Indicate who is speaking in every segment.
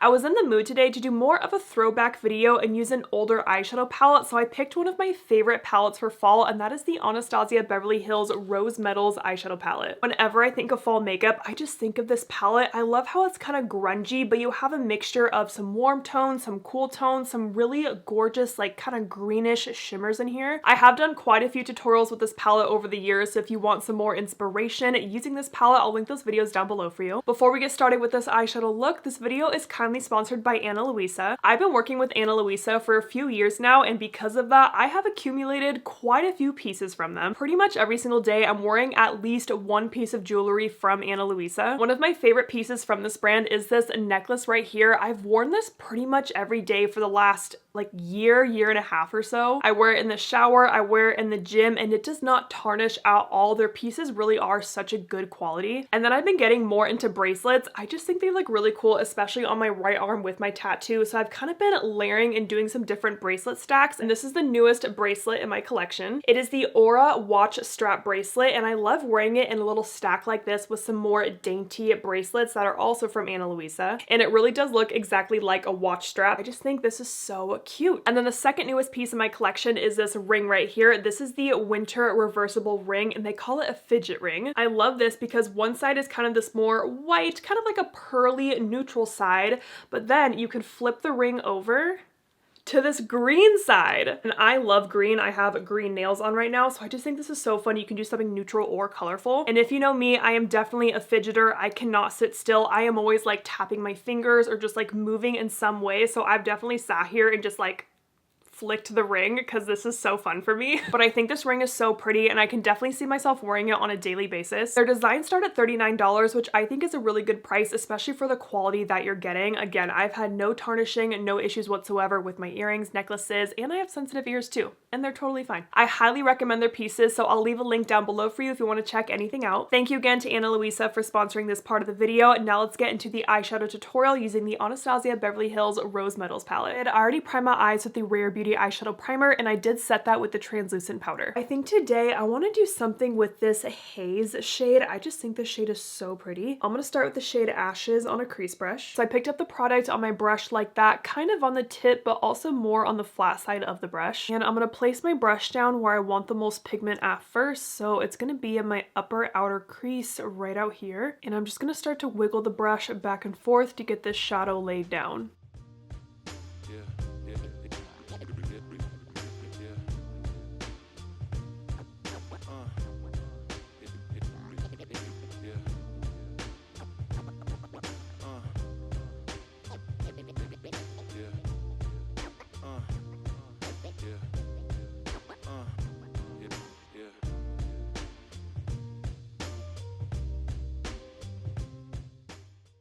Speaker 1: I was in the mood today to do more of a throwback video and use an older eyeshadow palette, so I picked one of my favorite palettes for fall, and that is the Anastasia Beverly Hills Rose Metals eyeshadow palette. Whenever I think of fall makeup, I just think of this palette. I love how it's kind of grungy, but you have a mixture of some warm tones, some cool tones, some really gorgeous like kind of greenish shimmers in here. I have done quite a few tutorials with this palette over the years, so if you want some more inspiration using this palette, I'll link those videos down below for you. Before we get started with this eyeshadow look, this video is kindly sponsored by Ana Luisa. I've been working with Ana Luisa for a few years now, and because of that, I have accumulated quite a few pieces from them. Pretty much every single day, I'm wearing at least one piece of jewelry from Ana Luisa. One of my favorite pieces from this brand is this necklace right here. I've worn this pretty much every day for the last year and a half or so. I wear it in the shower, I wear it in the gym, and it does not tarnish at all. Their pieces really are such a good quality. And then I've been getting more into bracelets. I just think they look really cool, especially on my right arm with my tattoo. So I've kind of been layering and doing some different bracelet stacks, and this is the newest bracelet in my collection. It is the Aura watch strap bracelet, and I love wearing it in a little stack like this with some more dainty bracelets that are also from Ana Luisa. And it really does look exactly like a watch strap. I just think this is so cute. And then the second newest piece in my collection is this ring right here. This is the winter reversible ring, and they call it a fidget ring. I love this because one side is kind of this more white, kind of like a pearly neutral side, but then you can flip the ring over to this green side. And I love green. I have green nails on right now, so I just think this is so fun. You can do something neutral or colorful. And if you know me, I am definitely a fidgeter. I cannot sit still. I am always like tapping my fingers or just like moving in some way. So I've definitely sat here and just like flicked the ring because this is so fun for me. But I think this ring is so pretty, and I can definitely see myself wearing it on a daily basis. Their designs start at $39, which I think is a really good price, especially for the quality that you're getting. Again, I've had no tarnishing, no issues whatsoever with my earrings, necklaces, and I have sensitive ears too, and they're totally fine. I highly recommend their pieces, so I'll leave a link down below for you if you want to check anything out. Thank you again to Ana Luisa for sponsoring this part of the video. And now let's get into the eyeshadow tutorial using the Anastasia Beverly Hills Rose Metals palette. I already primed my eyes with the Rare Beauty eyeshadow primer, and I did set that with the translucent powder. I think today I want to do something with this haze shade. I just think this shade is so pretty. I'm going to start with the shade Ashes on a crease brush. So I picked up the product on my brush like that, kind of on the tip, but also more on the flat side of the brush. And I'm going to place my brush down where I want the most pigment at first. So it's going to be in my upper outer crease right out here. And I'm just going to start to wiggle the brush back and forth to get this shadow laid down.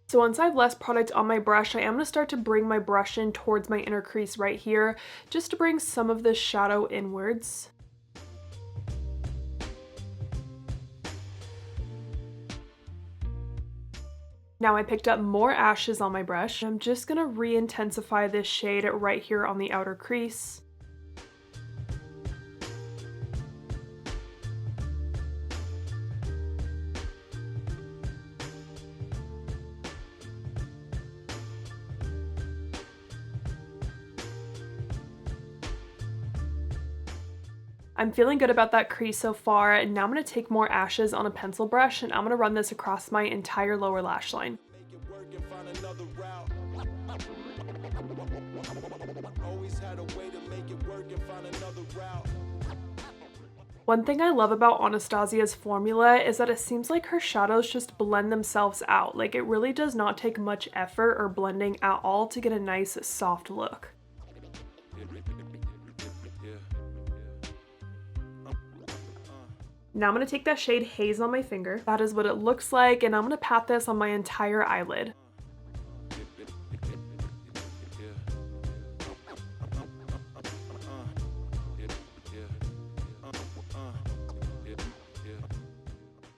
Speaker 1: So once I have less product on my brush, I am going to start to bring my brush in towards my inner crease right here, just to bring some of this shadow inwards. Now I picked up more Ashes on my brush. I'm just going to re-intensify this shade right here on the outer crease. I'm feeling good about that crease so far, and now I'm going to take more Ashes on a pencil brush, and I'm going to run this across my entire lower lash line. One thing I love about Anastasia's formula is that it seems like her shadows just blend themselves out. Like, it really does not take much effort or blending at all to get a nice soft look. Now I'm going to take that shade Haze on my finger. That is what it looks like, and I'm going to pat this on my entire eyelid.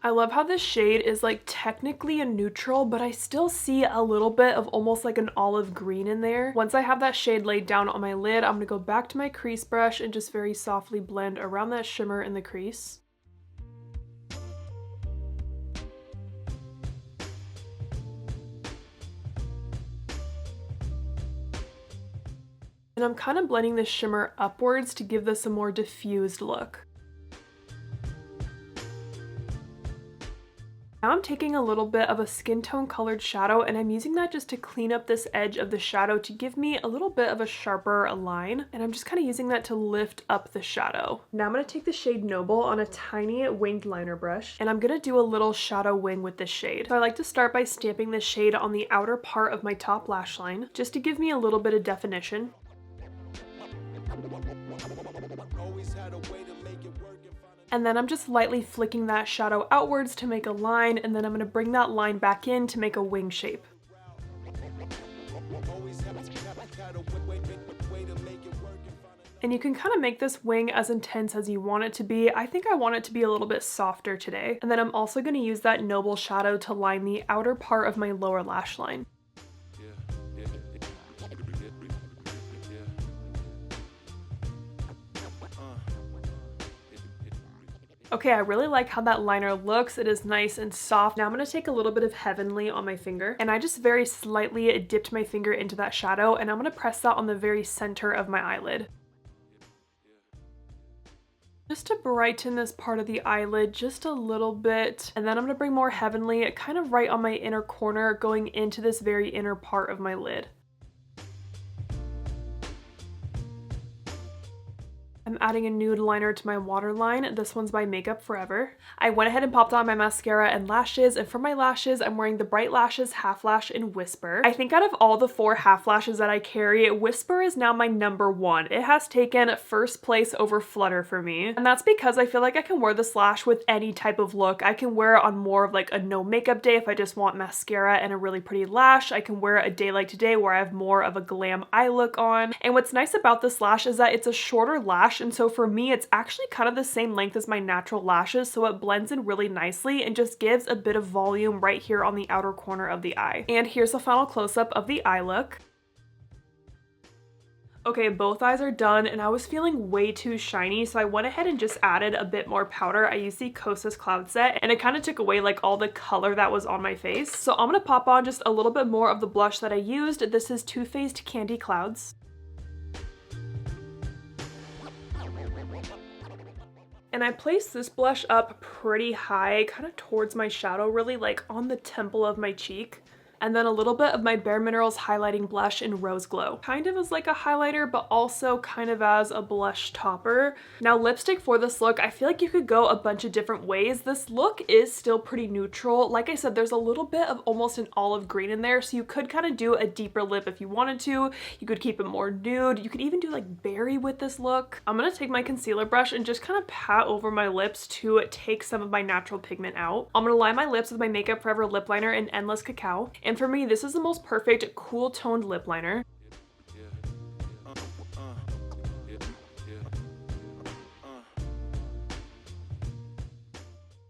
Speaker 1: I love how this shade is like technically a neutral, but I still see a little bit of almost like an olive green in there. Once I have that shade laid down on my lid, I'm gonna go back to my crease brush and just very softly blend around that shimmer in the crease. And I'm kind of blending the shimmer upwards to give this a more diffused look. Now I'm taking a little bit of a skin tone colored shadow and I'm using that just to clean up this edge of the shadow to give me a little bit of a sharper line. And I'm just kind of using that to lift up the shadow. Now I'm going to take the shade Noble on a tiny winged liner brush and I'm going to do a little shadow wing with this shade. So I like to start by stamping this shade on the outer part of my top lash line just to give me a little bit of definition. And then I'm just lightly flicking that shadow outwards to make a line, and then I'm going to bring that line back in to make a wing shape. And you can kind of make this wing as intense as you want it to be. I think I want it to be a little bit softer today. And then I'm also going to use that Noble shadow to line the outer part of my lower lash line. Okay, I really like how that liner looks. It is nice and soft. Now I'm going to take a little bit of Heavenly on my finger and I just very slightly dipped my finger into that shadow and I'm going to press that on the very center of my eyelid. Just to brighten this part of the eyelid just a little bit. And then I'm going to bring more Heavenly kind of right on my inner corner going into this very inner part of my lid. I'm adding a nude liner to my waterline. This one's by Makeup Forever. I went ahead and popped on my mascara and lashes, and for my lashes, I'm wearing the Bright Lashes Half Lash in Whisper. I think out of all the 4 half lashes that I carry, Whisper is now my #1. It has taken first place over Flutter for me, and that's because I feel like I can wear this lash with any type of look. I can wear it on more of like a no makeup day if I just want mascara and a really pretty lash. I can wear it a day like today where I have more of a glam eye look on. And what's nice about this lash is that it's a shorter lash, and so for me it's actually kind of the same length as my natural lashes, so it blends in really nicely and just gives a bit of volume right here on the outer corner of the eye. And here's a final close-up of the eye look. Okay, both eyes are done and I was feeling way too shiny, so I went ahead and just added a bit more powder. I used the Kosas Cloud Set and it kind of took away like all the color that was on my face. So I'm gonna pop on just a little bit more of the blush that I used. This is Too Faced Candy Clouds. And I placed this blush up pretty high, kind of towards my shadow, really like on the temple of my cheek. And then a little bit of my Bare Minerals highlighting blush in Rose Glow. Kind of as like a highlighter, but also kind of as a blush topper. Now lipstick for this look, I feel like you could go a bunch of different ways. This look is still pretty neutral. Like I said, there's a little bit of almost an olive green in there, so you could kind of do a deeper lip if you wanted to. You could keep it more nude. You could even do like berry with this look. I'm gonna take my concealer brush and just kind of pat over my lips to take some of my natural pigment out. I'm gonna line my lips with my Makeup Forever lip liner in Endless Cacao. And for me, this is the most perfect cool toned lip liner.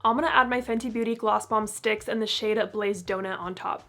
Speaker 1: I'm gonna add my Fenty Beauty Gloss Bomb Sticks and the shade Blaze Donut on top.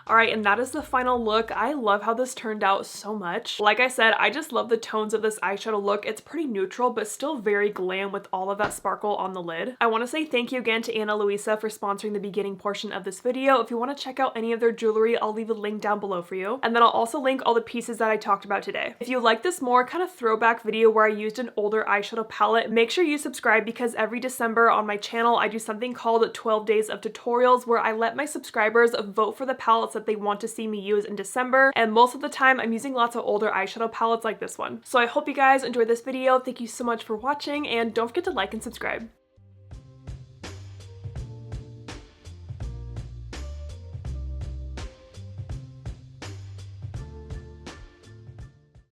Speaker 1: Alright, and that is the final look. I love how this turned out so much. Like I said, I just love the tones of this eyeshadow look. It's pretty neutral, but still very glam with all of that sparkle on the lid. I want to say thank you again to Ana Luisa for sponsoring the beginning portion of this video. If you want to check out any of their jewelry, I'll leave a link down below for you. And then I'll also link all the pieces that I talked about today. If you like this more kind of throwback video where I used an older eyeshadow palette, make sure you subscribe because every December on my channel, I do something called 12 Days of Tutorials where I let my subscribers vote for the palettes that they want to see me use in December, and most of the time I'm using lots of older eyeshadow palettes like this one. So I hope you guys enjoyed this video. Thank you so much for watching, and don't forget to like and subscribe.